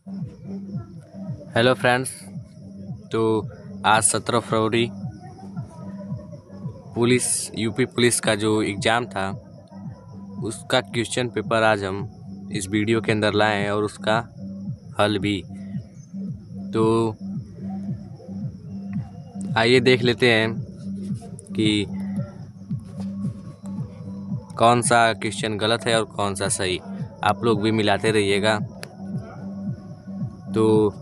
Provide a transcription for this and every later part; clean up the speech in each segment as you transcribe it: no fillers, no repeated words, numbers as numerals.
Hello friends. तो आज 17 फरवरी UP police का जो एग्ज़ाम था उसका क्वेश्चन पेपर आज हम इस वीडियो के अंदर लाए हैं और उसका हल भी। तो आइए देख लेते हैं कि कौन सा क्वेश्चन गलत है और कौन सा सही। आप लोग भी मिलाते रहिएगा। तो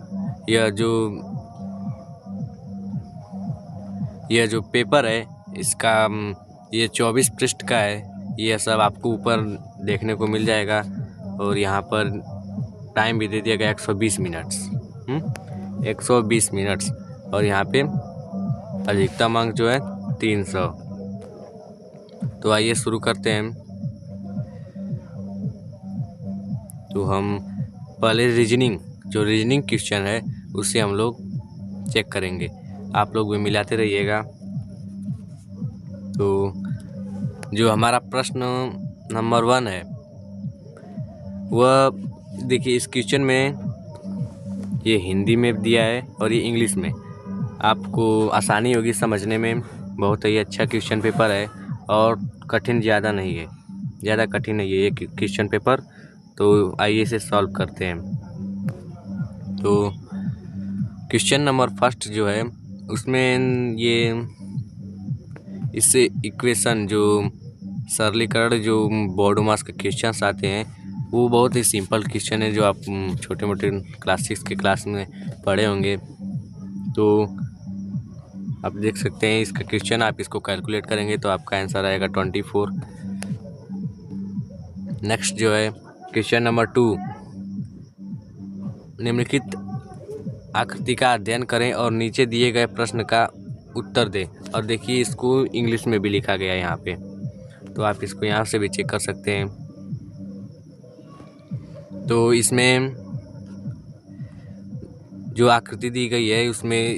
यह जो पेपर है इसका ये 24 पृष्ठ का है। यह सब आपको ऊपर देखने को मिल जाएगा और यहाँ पर टाइम भी दे दिया गया 120 मिनट्स 120 मिनट्स और यहाँ पे अधिकतम अंक जो है 300। तो आइए शुरू करते हैं। तो हम पहले रीजनिंग क्वेश्चन है उसे हम लोग चेक करेंगे। आप लोग भी मिलाते रहिएगा। तो जो हमारा प्रश्न नंबर 1 है वह देखिए, इस क्वेश्चन में ये हिंदी में दिया है और ये इंग्लिश में। आपको आसानी होगी समझने में। बहुत ही अच्छा क्वेश्चन पेपर है और कठिन ज़्यादा नहीं है, ज़्यादा कठिन नहीं है ये क्वेश्चन पेपर। तो आइए इसे सॉल्व करते हैं। तो क्वेश्चन नंबर फर्स्ट जो है उसमें ये इससे इक्वेशन जो सरलीकरण जो बोर्ड मास के क्वेश्चंस आते हैं वो बहुत ही सिंपल क्वेश्चन है जो आप छोटे मोटे क्लास 6 के क्लास में पढ़े होंगे। तो आप देख सकते हैं इसका क्वेश्चन, आप इसको कैलकुलेट करेंगे तो आपका आंसर आएगा 24। नेक्स्ट जो है क्वेश्चन नंबर 2, निम्नलिखित आकृति का अध्ययन करें और नीचे दिए गए प्रश्न का उत्तर दें। और देखिए इसको इंग्लिश में भी लिखा गया है यहाँ पे, तो आप इसको यहाँ से भी चेक कर सकते हैं। तो इसमें जो आकृति दी गई है उसमें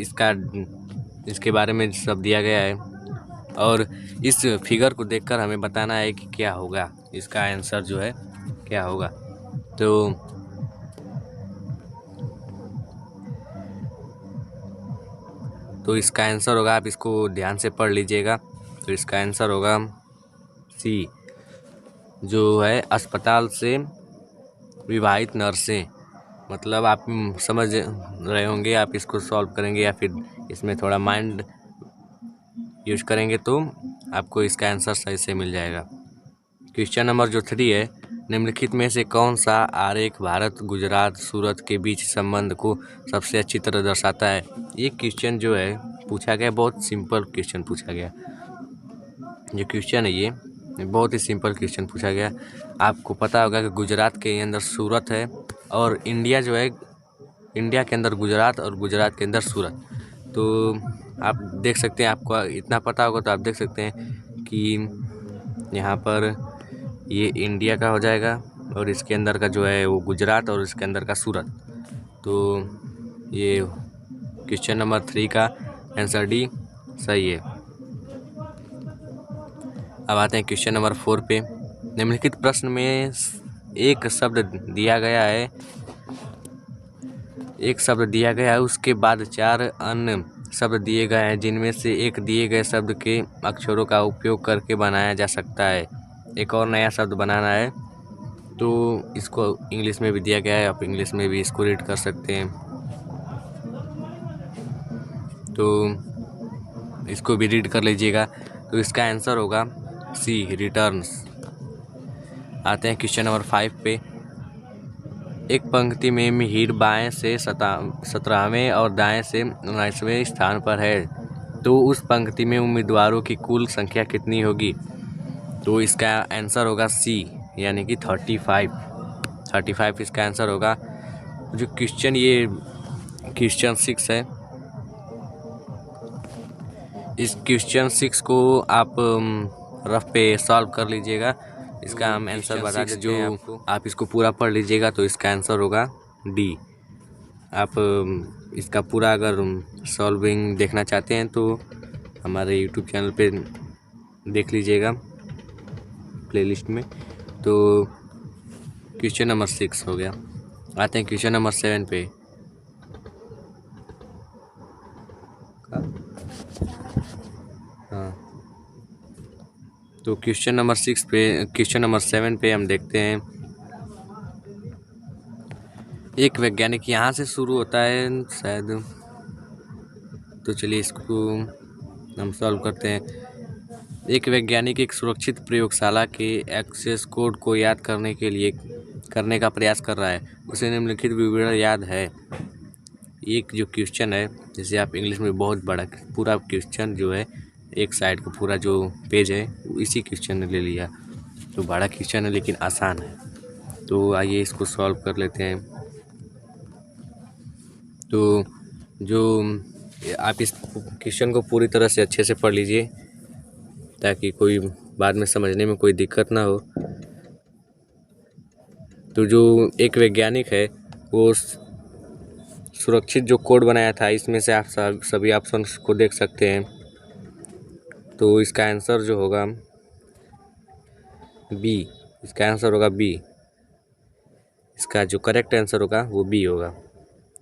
इसके बारे में सब दिया गया है और इस फिगर को देखकर हमें बताना है कि क्या होगा, इसका आंसर जो है क्या होगा। तो इसका आंसर होगा, आप इसको ध्यान से पढ़ लीजिएगा। तो इसका आंसर होगा सी, जो है अस्पताल से विवाहित नर्सें। मतलब आप समझ रहे होंगे, आप इसको सॉल्व करेंगे या फिर इसमें थोड़ा माइंड यूज करेंगे तो आपको इसका आंसर सही से मिल जाएगा। क्वेश्चन नंबर जो 3 है, निम्नलिखित में से कौन सा आरेख भारत, गुजरात, सूरत के बीच संबंध को सबसे अच्छी तरह दर्शाता है। ये क्वेश्चन जो है पूछा गया, बहुत सिंपल क्वेश्चन पूछा गया। जो क्वेश्चन है ये बहुत ही सिंपल क्वेश्चन पूछा गया। आपको पता होगा कि गुजरात के अंदर सूरत है और इंडिया जो है, इंडिया के अंदर गुजरात और गुजरात के अंदर सूरत। तो आप देख सकते हैं, आपको इतना पता होगा तो आप देख सकते हैं कि यहाँ पर ये इंडिया का हो जाएगा और इसके अंदर का जो है वो गुजरात और इसके अंदर का सूरत। तो ये क्वेश्चन नंबर 3 का आंसर डी सही है। अब आते हैं क्वेश्चन नंबर 4 पे। निम्नलिखित प्रश्न में एक शब्द दिया गया है, उसके बाद 4 अन्य शब्द दिए गए हैं जिनमें से एक दिए गए शब्द के अक्षरों का उपयोग करके बनाया जा सकता है। एक और नया शब्द बनाना है। तो इसको इंग्लिश में भी दिया गया है, आप इंग्लिश में भी इसको रीड कर सकते हैं। तो इसको भी रीड कर लीजिएगा। तो इसका आंसर होगा सी, रिटर्न्स। आते हैं क्वेश्चन नंबर 5 पे। एक पंक्ति में मिहिर बाएं से 17वें और दाएं से 19वें स्थान पर है, तो उस पंक्ति में उम्मीदवारों की कुल संख्या कितनी होगी। तो इसका आंसर होगा सी, यानी कि 35 इसका आंसर होगा। जो क्वेश्चन ये क्वेश्चन 6 है, इस क्वेश्चन 6 को आप रफ पे सॉल्व कर लीजिएगा। इसका हम आंसर बता देते हैं आपको, आप इसको पूरा पढ़ लीजिएगा। तो इसका आंसर होगा डी। आप इसका पूरा अगर सॉल्विंग देखना चाहते हैं तो हमारे यूट्यूब चैनल पे देख लीजिएगा प्लेलिस्ट में। तो क्वेश्चन नंबर 6 हो गया। आते हैं क्वेश्चन नंबर 7 पे। हाँ, तो क्वेश्चन नंबर 7 पे हम देखते हैं। एक वैज्ञानिक, यहाँ से शुरू होता है शायद, तो चलिए इसको हम सॉल्व करते हैं। एक वैज्ञानिक एक सुरक्षित प्रयोगशाला के एक्सेस कोड को याद करने का प्रयास कर रहा है। उसे निम्नलिखित विवरण याद है। एक जो क्वेश्चन है, जैसे आप इंग्लिश में बहुत बड़ा पूरा क्वेश्चन जो है, एक साइड का पूरा जो पेज है इसी क्वेश्चन ने ले लिया। तो बड़ा क्वेश्चन है लेकिन आसान है, तो आइए इसको सॉल्व कर लेते हैं। तो जो आप इस क्वेश्चन को पूरी तरह से अच्छे से पढ़ लीजिए ताकि कोई बाद में समझने में कोई दिक्कत ना हो। तो जो एक वैज्ञानिक है वो सुरक्षित जो कोड बनाया था, इसमें से आप सभी ऑप्शन को देख सकते हैं। तो इसका आंसर जो होगा बी, इसका आंसर होगा बी। इसका जो करेक्ट आंसर होगा वो बी होगा।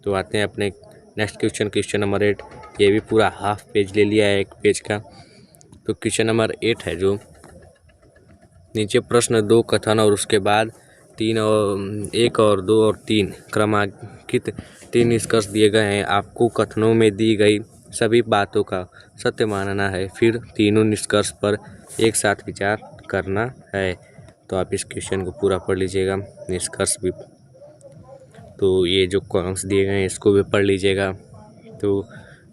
तो आते हैं अपने नेक्स्ट क्वेश्चन नंबर 8। ये भी पूरा हाफ पेज ले लिया है एक पेज का। तो क्वेश्चन नंबर 8 है जो नीचे प्रश्न 2 कथन और उसके बाद 1 और 2 और 3 क्रमांकित 3 निष्कर्ष दिए गए हैं। आपको कथनों में दी गई सभी बातों का सत्य मानना है, फिर तीनों निष्कर्ष पर एक साथ विचार करना है। तो आप इस क्वेश्चन को पूरा पढ़ लीजिएगा, निष्कर्ष भी। तो ये जो कॉलम्स दिए गए हैं इसको भी पढ़ लीजिएगा। तो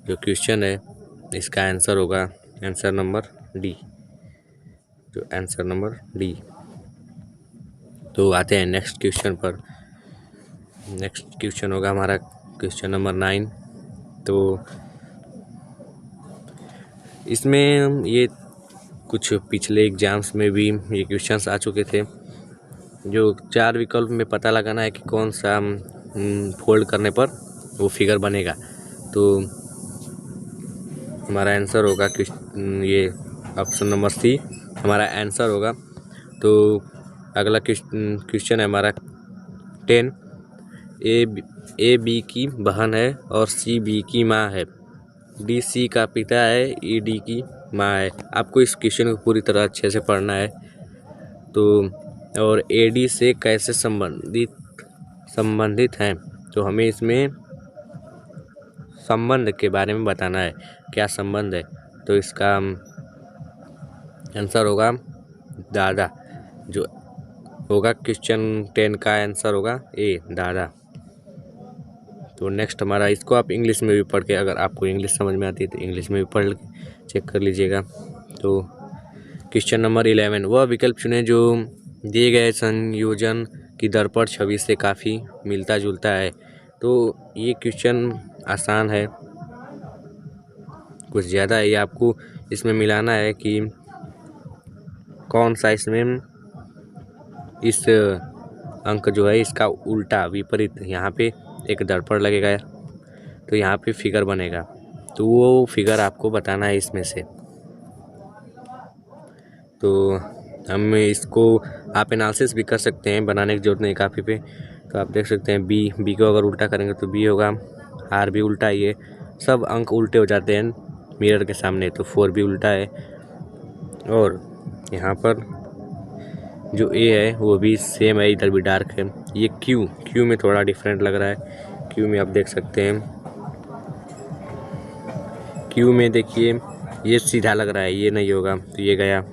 जो क्वेश्चन है इसका आंसर होगा आंसर नंबर डी, जो आंसर नंबर डी। तो आते हैं नेक्स्ट क्वेश्चन पर। नेक्स्ट क्वेश्चन होगा हमारा क्वेश्चन नंबर 9। तो इसमें ये कुछ पिछले एग्जाम्स में भी ये क्वेश्चंस आ चुके थे। जो 4 विकल्प में पता लगाना है कि कौन सा फोल्ड करने पर वो फिगर बनेगा। तो हमारा आंसर होगा ये ऑप्शन नंबर सी हमारा आंसर होगा। तो अगला क्वेश्चन है हमारा 10। ए बी की बहन है और सी बी की माँ है। डी सी का पिता है, ई डी की माँ है। आपको इस क्वेश्चन को पूरी तरह अच्छे से पढ़ना है। तो और ए डी से कैसे संबंधित हैं, तो हमें इसमें संबंध के बारे में बताना है, क्या संबंध है। तो इसका आंसर होगा दादा, जो होगा क्वेश्चन 10 का आंसर होगा ए, दादा। तो नेक्स्ट हमारा, इसको आप इंग्लिश में भी पढ़ के, अगर आपको इंग्लिश समझ में आती है तो इंग्लिश में भी पढ़ चेक कर लीजिएगा। तो क्वेश्चन नंबर 11, वह विकल्प चुनें जो दिए गए संयोजन की दर्पण छवि से काफ़ी मिलता जुलता है। तो ये क्वेश्चन आसान है, कुछ ज़्यादा है। ये आपको इसमें मिलाना है कि कौन सा इसमें इस अंक जो है इसका उल्टा विपरीत, यहाँ पे एक दर्पण लगेगा तो यहाँ पे फिगर बनेगा, तो वो फिगर आपको बताना है इसमें से। तो हम इसको आप एनालिसिस भी कर सकते हैं, बनाने की जरूरत नहीं काफ़ी पे। तो आप देख सकते हैं बी को अगर उल्टा करेंगे तो बी होगा, आर भी उल्टा ही है, सब अंक उल्टे हो जाते हैं मिरर के सामने। तो 4 भी उल्टा है, और यहाँ पर जो ए है वो भी सेम है, इधर भी डार्क है। ये क्यू में थोड़ा डिफरेंट लग रहा है। क्यू में आप देख सकते हैं, क्यू में देखिए ये सीधा लग रहा है, ये नहीं होगा, तो ये गया।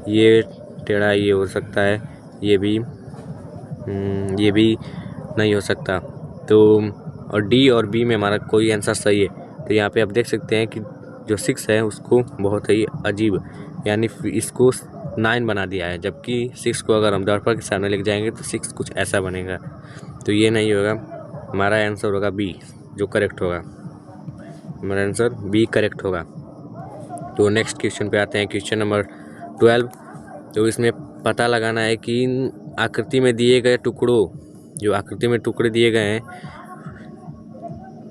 ये टेढ़ा ये हो सकता है, ये भी नहीं हो सकता। तो और डी और बी में हमारा कोई आंसर सही है। तो यहाँ पे आप देख सकते हैं कि जो 6 है उसको बहुत ही अजीब, यानी इसको 9 बना दिया है, जबकि 6 को अगर हम दर्पण के सामने लेके जाएंगे तो 6 कुछ ऐसा बनेगा। तो ये नहीं होगा, हमारा आंसर होगा बी, जो करेक्ट होगा। हमारा आंसर बी करेक्ट होगा। तो नेक्स्ट क्वेश्चन पे आते हैं, क्वेश्चन नंबर 12। तो इसमें पता लगाना है कि आकृति में दिए गए टुकड़ों, जो आकृति में टुकड़े दिए गए हैं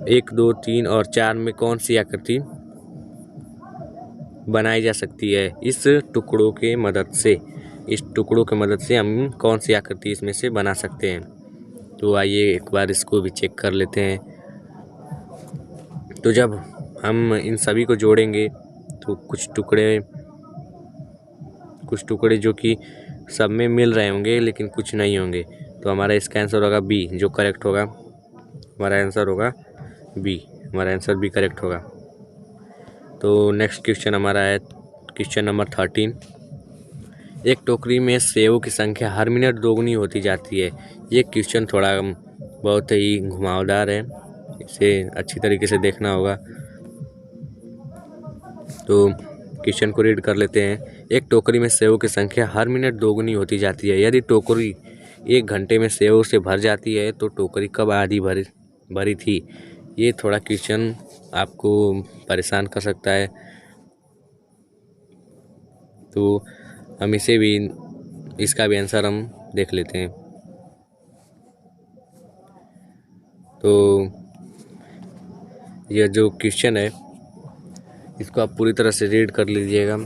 1, 2, 3 और 4 में कौन सी आकृति बनाई जा सकती है। इस टुकड़ों के मदद से हम कौन सी आकृति इसमें से बना सकते हैं। तो आइए एक बार इसको भी चेक कर लेते हैं। तो जब हम इन सभी को जोड़ेंगे तो कुछ टुकड़े जो कि सब में मिल रहे होंगे लेकिन कुछ नहीं होंगे, तो हमारा इसका आंसर होगा बी, जो करेक्ट होगा। हमारा आंसर होगा बी, हमारा आंसर बी करेक्ट होगा। तो नेक्स्ट क्वेश्चन हमारा है क्वेश्चन नंबर 13। एक टोकरी में सेवों की संख्या हर मिनट दोगुनी होती जाती है। ये क्वेश्चन थोड़ा बहुत ही घुमावदार है, इसे अच्छी तरीके से देखना होगा। तो क्वेश्चन को रीड कर लेते हैं। एक टोकरी में सेवों की संख्या हर मिनट दोगुनी होती जाती है। यदि टोकरी 1 घंटे में सेवों से भर जाती है तो टोकरी कब आधी भरी थी। ये थोड़ा क्वेश्चन आपको परेशान कर सकता है, तो हम इसका भी आंसर हम देख लेते हैं। तो यह जो क्वेश्चन है इसको आप पूरी तरह से रीड कर लीजिएगा।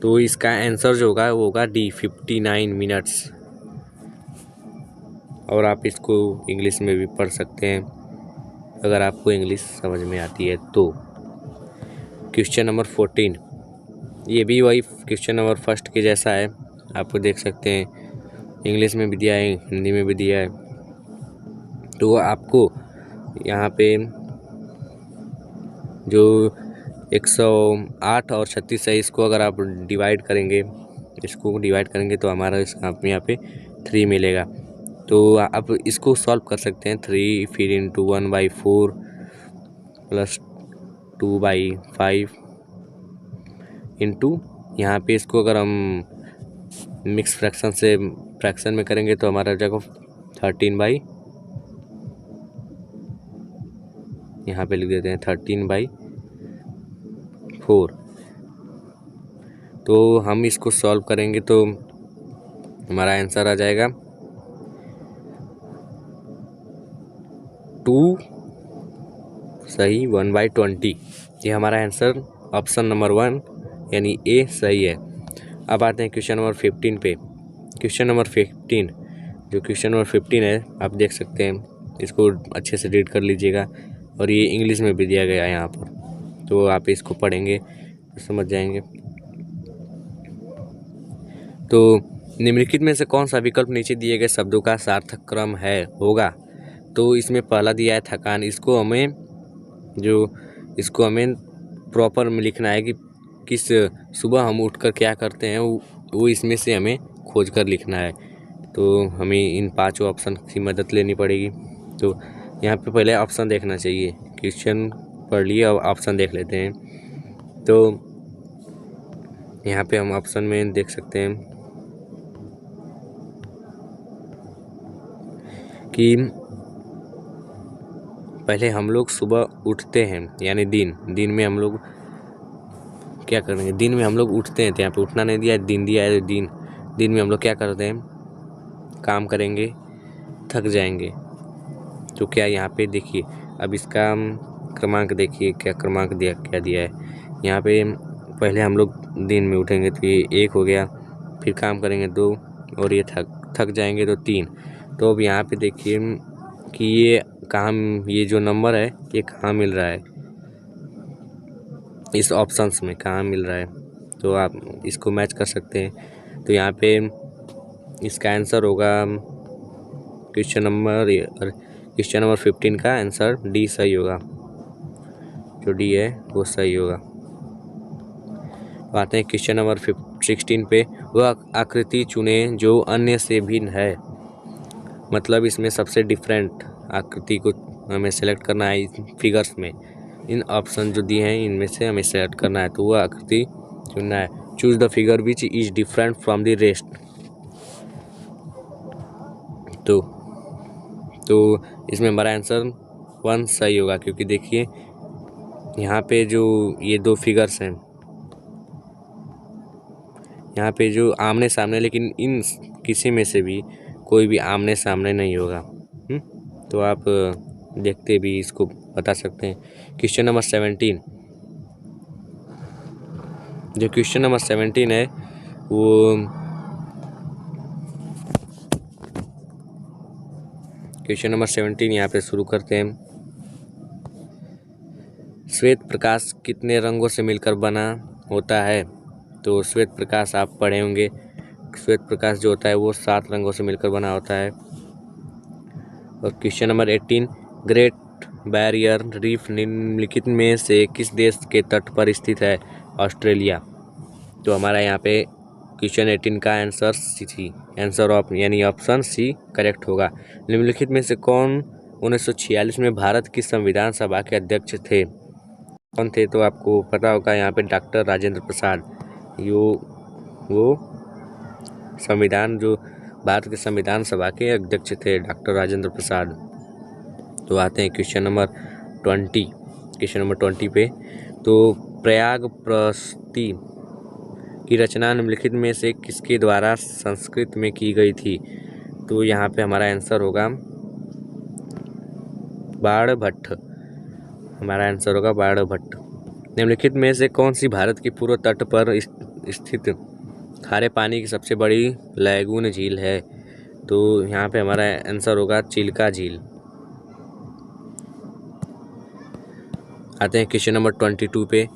तो इसका आंसर जो होगा वो होगा डी, 59 मिनट्स। और आप इसको इंग्लिश में भी पढ़ सकते हैं अगर आपको इंग्लिश समझ में आती है तो। क्वेश्चन नंबर 14, ये भी वही क्वेश्चन नंबर फर्स्ट के जैसा है, आपको देख सकते हैं, इंग्लिश में भी दिया है, हिंदी में भी दिया है। तो आपको यहाँ पे जो 108 और 36 है, इसको अगर आप डिवाइड करेंगे तो हमारा इसका यहाँ पे 3 मिलेगा। तो आप इसको सॉल्व कर सकते हैं। 3 फिर इंटू 1/4 प्लस 2/5 इंटू यहाँ पे इसको अगर हम मिक्स फ्रैक्शन में करेंगे तो हमारा हो जाएगा 13/, यहाँ पे लिख देते हैं 13/4। तो हम इसको सॉल्व करेंगे तो हमारा आंसर आ जाएगा 2 सही 1/20। ये हमारा आंसर ऑप्शन नंबर 1 यानी ए सही है। अब आते हैं क्वेश्चन नंबर 15 पे। क्वेश्चन नंबर 15 है, आप देख सकते हैं, इसको अच्छे से रीड कर लीजिएगा। और ये इंग्लिश में भी दिया गया है यहाँ पर, तो आप इसको पढ़ेंगे तो समझ जाएंगे। तो निम्नलिखित में से कौन सा विकल्प नीचे दिए गए शब्दों का सार्थक क्रम होगा। तो इसमें पहला दिया है थकान। इसको हमें प्रॉपर में लिखना है कि किस सुबह हम उठकर क्या करते हैं, वो इसमें से हमें खोज कर लिखना है। तो हमें इन 5 ऑप्शन की मदद लेनी पड़ेगी। तो यहाँ पे पहले ऑप्शन देखना चाहिए, क्वेश्चन पढ़ लिए, अब ऑप्शन देख लेते हैं। तो यहाँ पे हम ऑप्शन में देख सकते हैं कि पहले हम लोग सुबह उठते हैं, यानी दिन में हम लोग क्या करेंगे, दिन में हम लोग उठते हैं, तो यहाँ पे उठना नहीं दिया है, दिन दिया है। दिन में हम लोग क्या करते हैं, काम करेंगे, थक जाएंगे। तो क्या यहाँ पे देखिए, अब इसका क्रमांक देखिए, क्या दिया है यहाँ पे। पहले हम लोग दिन में उठेंगे तो ये 1 हो गया, फिर काम करेंगे 2, और ये थक जाएंगे तो 3। तो अब यहाँ पे देखिए कि ये जो नंबर है ये कहाँ मिल रहा है, इस ऑप्शंस में कहाँ मिल रहा है। तो आप इसको मैच कर सकते हैं। तो यहाँ पे इसका आंसर होगा क्वेश्चन नंबर 15 का आंसर डी सही होगा, जो डी है वो सही होगा। आते हैं क्वेश्चन नंबर 16 पे। वह आकृति चुने जो अन्य से भिन्न है। मतलब इसमें सबसे डिफरेंट आकृति को हमें सेलेक्ट करना है फिगर्स में। इन ऑप्शन जो दिए हैं इनमें से हमें सेलेक्ट करना है, तो वह आकृति चुनना है। Choose the figure which is different from the rest. तो इसमें हमारा आंसर 1 सही होगा, क्योंकि देखिए यहाँ पे जो ये 2 फिगर्स हैं, यहाँ पे जो आमने सामने, लेकिन इन किसी में से भी कोई भी आमने सामने नहीं होगा। तो आप देखते भी इसको बता सकते हैं। क्वेश्चन नंबर 17, जो क्वेश्चन नंबर 17 है वो क्वेश्चन नंबर 17 यहाँ पे शुरू करते हैं। श्वेत प्रकाश कितने रंगों से मिलकर बना होता है? तो श्वेत प्रकाश आप पढ़े होंगे, श्वेत प्रकाश जो होता है वो 7 रंगों से मिलकर बना होता है। और question number 18, great barrier reef निम्नलिखित में से किस देश के तट पर स्थित है? ऑस्ट्रेलिया। तो हमारा यहाँ पे क्वेश्चन 18 का आंसर सी, आंसर ऑफ यानी ऑप्शन सी करेक्ट होगा। निम्नलिखित में से कौन 1946 में भारत की संविधान सभा के अध्यक्ष थे? कौन थे? तो आपको पता होगा यहाँ पे डॉक्टर राजेंद्र प्रसाद। वो संविधान जो भारत के संविधान सभा के अध्यक्ष थे डॉक्टर राजेंद्र प्रसाद। तो आते हैं क्वेश्चन नंबर 20 पे। तो प्रयाग प्रस्ती की रचना निम्नलिखित में से किसके द्वारा संस्कृत में की गई थी? तो यहाँ पे हमारा आंसर होगा बाणभट्ट। हमारा आंसर होगा बाणभट्ट। निम्नलिखित में से कौन सी भारत की पूर्व तट पर स्थित खारे पानी की सबसे बड़ी लैगून झील है? तो यहाँ पे हमारा आंसर होगा चिल्का झील। आते हैं क्वेश्चन नंबर 22 पे।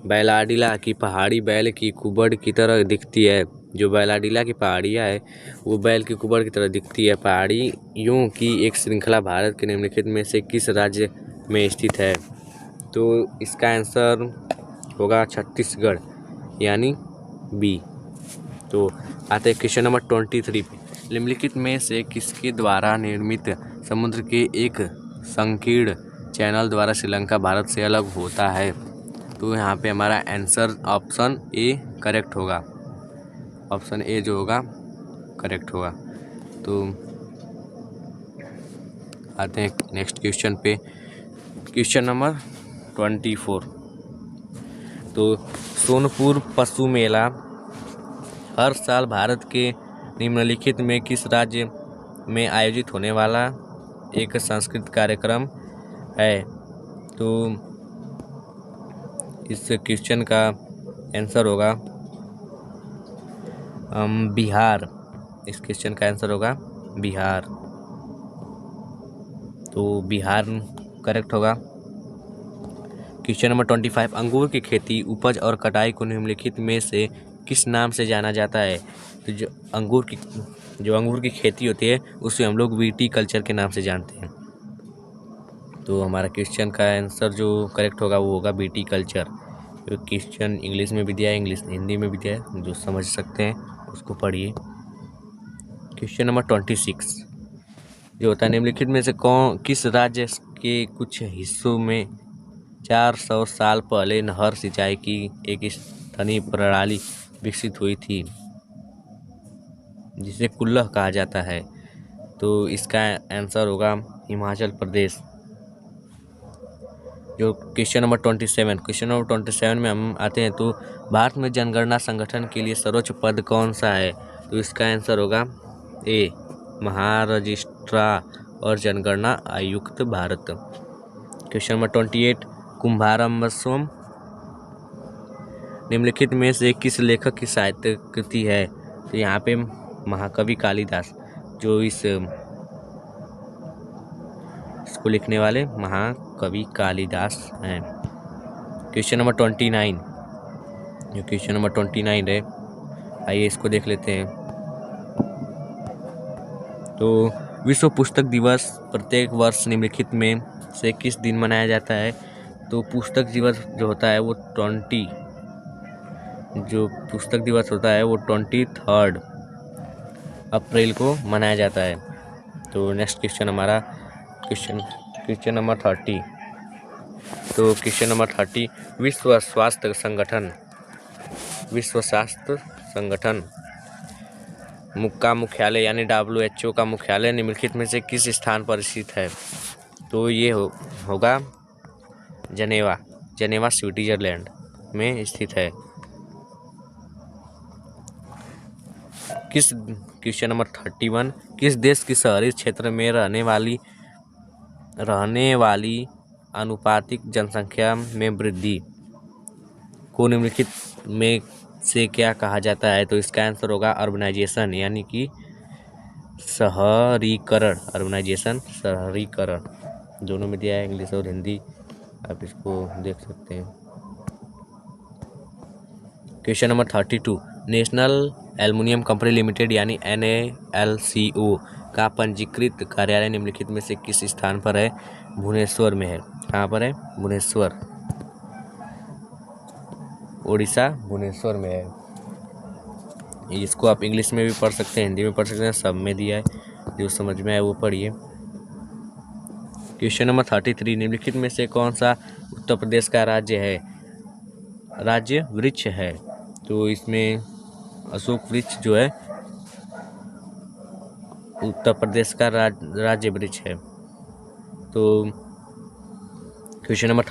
बैलाडीला की पहाड़ी बैल की कुबड़ की तरह दिखती है। जो बैलाडीला की पहाड़ियाँ है वो बैल की कुबड़ की तरह दिखती है। पहाड़ियों की एक श्रृंखला भारत के निम्नलिखित में से किस राज्य में स्थित है? तो इसका आंसर होगा छत्तीसगढ़ यानी बी। तो आते हैं क्वेश्चन नंबर 23 पे। निम्नलिखित में से किसके द्वारा निर्मित समुद्र के एक संकीर्ण चैनल द्वारा श्रीलंका भारत से अलग होता है? तो यहाँ पे हमारा आंसर ऑप्शन ए करेक्ट होगा। ऑप्शन ए जो होगा करेक्ट होगा। तो आते हैं नेक्स्ट क्वेश्चन पे। Question number 24। तो सोनपुर पशु मेला हर साल भारत के निम्नलिखित में किस राज्य में आयोजित होने वाला एक सांस्कृतिक कार्यक्रम है? तो इस क्वेश्चन का आंसर होगा बिहार। इस क्वेश्चन का आंसर होगा बिहार। तो बिहार करेक्ट होगा। Question number 25। अंगूर की खेती, उपज और कटाई को निम्नलिखित में से किस नाम से जाना जाता है? तो जो अंगूर की खेती होती है उसे हम लोग वीटी कल्चर के नाम से जानते हैं। तो हमारा क्वेश्चन का आंसर जो करेक्ट होगा वो होगा वीटी कल्चर। तो क्वेश्चन इंग्लिश में भी दिया है, इंग्लिश हिंदी में भी दिया है, जो समझ सकते हैं उसको पढ़िए। क्वेश्चन नंबर 26 जो होता है निम्नलिखित में से किस राज्य के कुछ हिस्सों में 400 साल पहले नहर सिंचाई की एक स्थानीय प्रणाली विकसित हुई थी जिसे कुल्लह कहा जाता है? तो इसका आंसर होगा हिमाचल प्रदेश। जो क्वेश्चन नंबर 27 में हम आते हैं। तो भारत में जनगणना संगठन के लिए सर्वोच्च पद कौन सा है? तो इसका आंसर होगा ए महारजिस्ट्रार और जनगणना आयुक्त भारत। क्वेश्चन नंबर 28 कुंभारम्भस्वम निम्नलिखित में से किस लेखक की साहित्य कृति है? तो यहाँ पे महाकवि कालिदास जो इसको लिखने वाले महाकवि कालिदास हैं। क्वेश्चन नंबर 29 जो क्वेश्चन नंबर 29 है, आइए इसको देख लेते हैं। तो विश्व पुस्तक दिवस प्रत्येक वर्ष निम्नलिखित में से किस दिन मनाया जाता है? तो पुस्तक दिवस जो होता है वो 23 अप्रैल को मनाया जाता है। तो नेक्स्ट क्वेश्चन हमारा क्वेश्चन नंबर 30। तो क्वेश्चन नंबर 30 विश्व स्वास्थ्य संगठन का मुख्यालय यानी WHO का मुख्यालय निम्नलिखित में से किस स्थान पर स्थित है? तो ये होगा जनेवा स्विट्जरलैंड में स्थित है। क्वेश्चन नंबर 31 किस देश की शहरी क्षेत्र में रहने वाली आनुपातिक जनसंख्या में वृद्धि को निम्नलिखित में से क्या कहा जाता है? तो इसका आंसर होगा अर्बनाइजेशन यानी कि शहरीकरण, अर्बनाइजेशन, शहरीकरण, दोनों में दिया है, इंग्लिश और हिंदी, आप इसको देख सकते हैं। Question number 32, national aluminium company limited यानी NALCO का पंजीकृत कार्यालय निम्नलिखित में से किस स्थान पर है? भुवनेश्वर में है। कहाँ पर है? भुवनेश्वर, उड़ीसा, भुवनेश्वर में है। इसको आप इंग्लिश में भी पढ़ सकते हैं, हिंदी में पढ़ सकते हैं, सब में दिया है, जो समझ में आए वो पढ़िए। क्वेश्चन नंबर 33, निम्नलिखित में से कौन सा उत्तर प्रदेश का राज्य है? राज्य वृक्ष है, तो इसमें अशोक वृक्ष जो है उत्तर प्रदेश का राज्य वृक्ष है। तो क्वेश्चन नंबर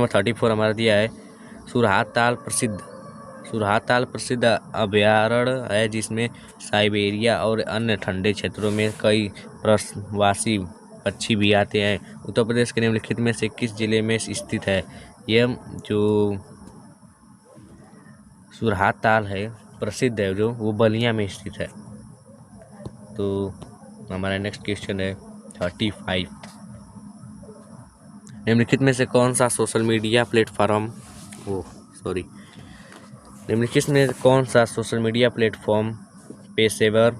34 हमारा दिया है, सुरहाताल प्रसिद्ध अभयारण्य है जिसमें साइबेरिया और अन्य ठंडे क्षेत्रों में कई प्रवासी पक्षी भी आते हैं। उत्तर प्रदेश के निम्नलिखित में से किस जिले में स्थित है? यह जो सुरहाताल है प्रसिद्ध है जो, वो बलिया में स्थित है। तो हमारा नेक्स्ट क्वेश्चन है 35, निम्नलिखित में से कौन सा सोशल मीडिया प्लेटफॉर्म पेशेवर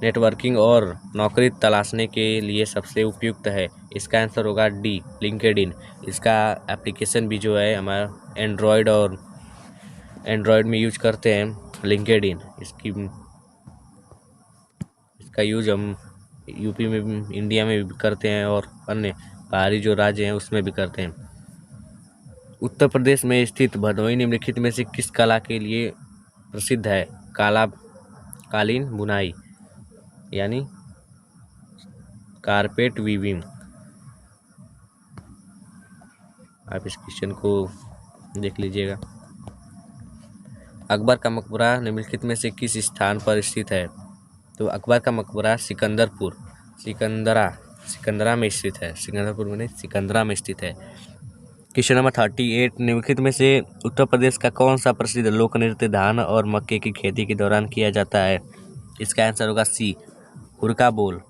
नेटवर्किंग और नौकरी तलाशने के लिए सबसे उपयुक्त है? इसका आंसर होगा डी, लिंक्डइन। इसका एप्लीकेशन भी जो है हमारा एंड्रॉयड में यूज करते हैं लिंक्डइन। इसका यूज हम यूपी में भी, इंडिया में भी करते हैं और अन्य बाहरी जो राज्य हैं उसमें भी करते हैं। उत्तर प्रदेश में स्थित भदोही निम्नलिखित में से किस कला के लिए प्रसिद्ध है? कालीन बुनाई यानी कारपेट वीविंग। आप इस क्वेश्चन को देख लीजिएगा। अकबर का मकबरा निम्नलिखित में से किस स्थान पर स्थित है? तो अकबर का मकबरा सिकंदरा में स्थित है। सिकंदरा में स्थित है। क्वेश्चन नंबर 38, निम्नलिखित में से उत्तर प्रदेश का कौन सा प्रसिद्ध लोक नृत्य धान और मक्के की खेती के दौरान किया जाता है? इसका आंसर होगा सी, हुरका बोल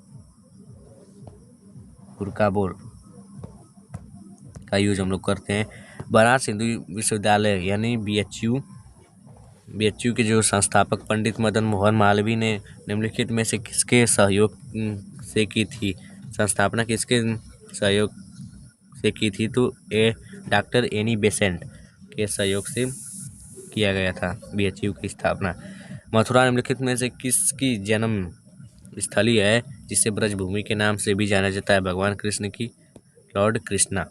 का यूज हम लोग करते हैं। बनारस हिंदू विश्वविद्यालय यानी BHU के जो संस्थापक पंडित मदन मोहन मालवीय ने निम्नलिखित में से किसके सहयोग से की थी? संस्थापना किसके सहयोग से की थी? तो डॉक्टर एनी बेसेंट के सहयोग से किया गया था BHU की स्थापना। मथुरा निम्नलिखित में से किसकी जन्म स्थली है जिसे ब्रजभूमि के नाम से भी जाना जाता है? भगवान कृष्ण की, लॉर्ड कृष्णा।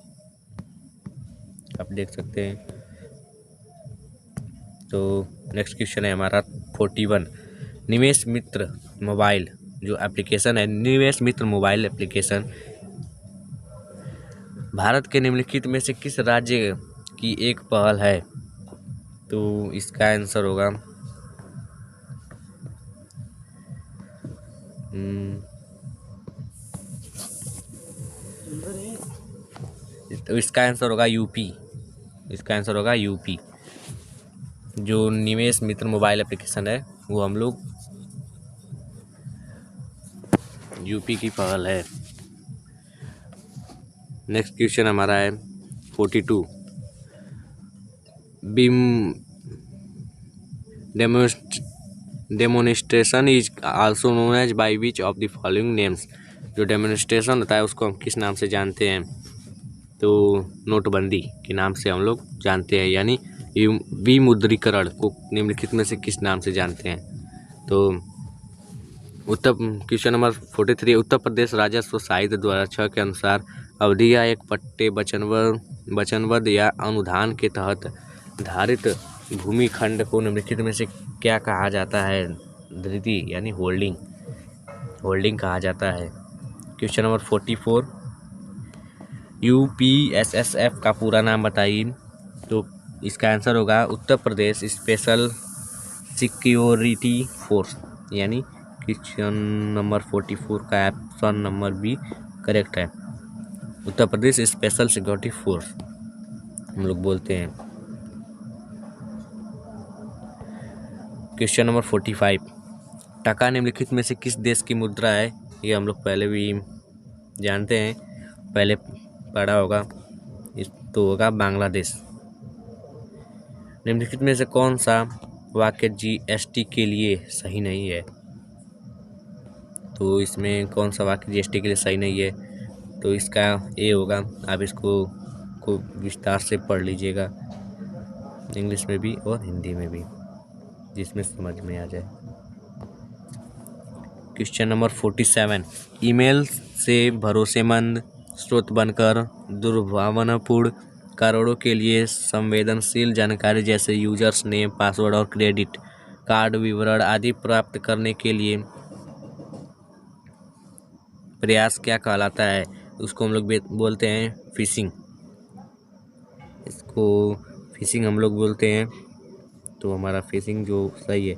आप देख सकते हैं। तो नेक्स्ट क्वेश्चन है हमारा 41, निवेश मित्र मोबाइल जो एप्लीकेशन है, निवेश मित्र मोबाइल एप्लीकेशन भारत के निम्नलिखित में से किस राज्य की एक पहल है? तो इसका आंसर होगा तो इसका आंसर होगा यूपी। जो निवेश मित्र मोबाइल एप्लीकेशन है वो हम लोग यूपी की पहल है। नेक्स्ट क्वेश्चन हमारा है 42, beam demonstration is also known as by which of the following names. जो डेमोन्स्ट्रेशन होता है उसको हम किस नाम से जानते हैं? तो नोटबंदी के नाम से हम लोग जानते हैं, यानी विमुद्रीकरण को निम्नलिखित में से किस नाम से जानते हैं? तो क्वेश्चन नंबर 43, उत्तर प्रदेश राजस्व साहित्य द्वारा 6 के अनुसार अवधि या एक पट्टे वचनबद्ध या अनुदान के तहत धारित भूमि खंड को निम्नलिखित में से क्या कहा जाता है? धृति यानी होल्डिंग कहा जाता है। क्वेश्चन नंबर 44, UPSSF का पूरा नाम बताइए। तो इसका आंसर होगा Uttar Pradesh special security force, यानी क्वेश्चन नंबर 44 का ऑप्शन नंबर बी करेक्ट है। Uttar Pradesh special security force हम लोग बोलते हैं। क्वेश्चन नंबर 45, टका निम्नलिखित में से किस देश की मुद्रा है? ये हम लोग पहले भी जानते हैं, पहले पढ़ा होगा, तो होगा बांग्लादेश। निम्नलिखित में से कौन सा वाक्य जीएसटी के लिए सही नहीं है? तो इसमें कौन सा वाक्य जीएसटी के लिए सही नहीं है? तो इसका ए होगा। आप इसको विस्तार से पढ़ लीजिएगा, इंग्लिश में भी और हिंदी में भी, जिसमें समझ में आ जाए। क्वेश्चन नंबर 47, ईमेल से भरोसेमंद स्रोत बनकर दुर्भावनापूर्ण करोड़ों के लिए संवेदनशील जानकारी जैसे यूजर्स नेम, पासवर्ड और क्रेडिट कार्ड विवरण आदि प्राप्त करने के लिए प्रयास क्या कहलाता है? उसको हम लोग बोलते हैं फिशिंग। इसको फिशिंग हम लोग बोलते हैं, तो हमारा फिशिंग जो सही है,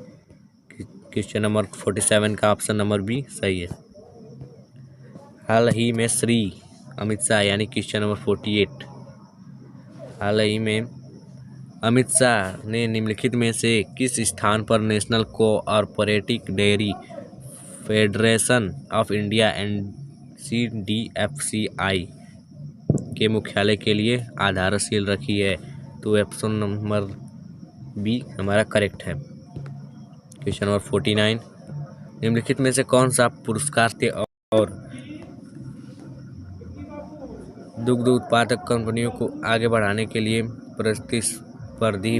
क्वेश्चन नंबर 47 का ऑप्शन नंबर बी सही है। हाल ही में श्री अमित शाह यानी क्वेश्चन नंबर 48, हाल ही में अमित शाह ने निम्नलिखित में से किस स्थान पर national cooperative dairy federation of India NCDFCI के मुख्यालय के लिए आधारशिला रखी है? तो ऑप्शन नंबर बी हमारा करेक्ट है। क्वेश्चन नंबर 49, निम्नलिखित में से कौन सा पुरस्कार थे और दुग्ध उत्पादक कंपनियों को आगे बढ़ाने के लिए प्रतिस्पर्धी